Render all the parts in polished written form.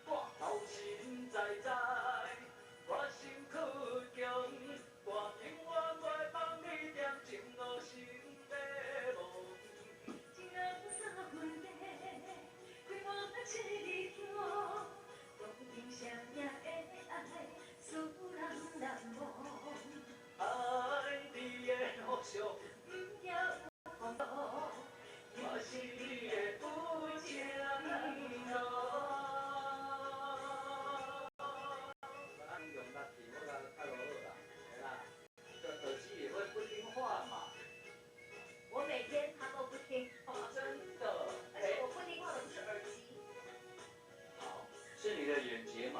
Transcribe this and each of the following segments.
我投身在我身躯强，我永远袂放你点情路心迷惘。一人三分地，开满千里香，当今谁也会爱，使人难忘。爱你的路上，不要有风浪，我是你的有情人。用力听，我甲较落好啦，嘿啦，这耳机也会不听话嘛。我每天它都不听，真的，而且我不听话的不是耳机。好，是你的眼睫毛。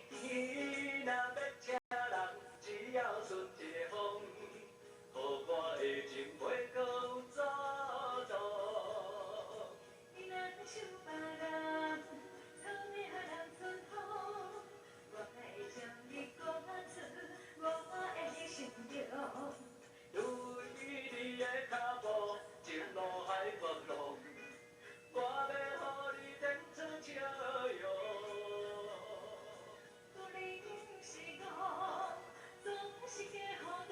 天若要请人，只要顺一个风，予我的情袂搁有阻挡。你若想别人，藏的害人存好，我会将你赶出我的心中。对你的脚步，情路海茫茫，我要予你点出笑容。不能是我，总是假糊涂，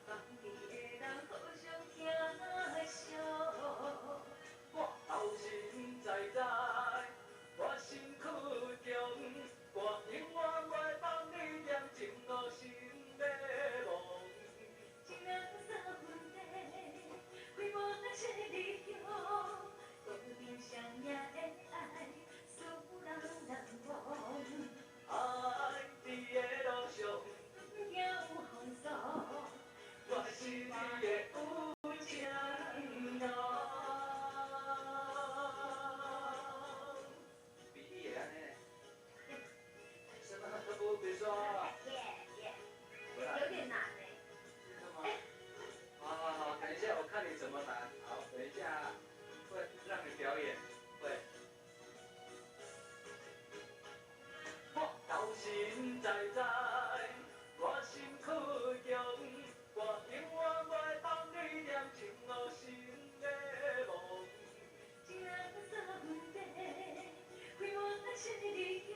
放你的人互相疼惜。我投身在我身躯强，我永远袂放你念情路心迷惘。一人三分地，开满千里香，当今谁也会爱，使人难忘。爱你的路上，不惊有风霜，我是你的有情人。比你的安尼，什么都不必说。有点难哎。好好好，等一下我看你怎么弹。好，等一下会让你表演。会。我投身在我身躯强，我永远袂放你念情路心迷惘。一人三分地，开满千里香。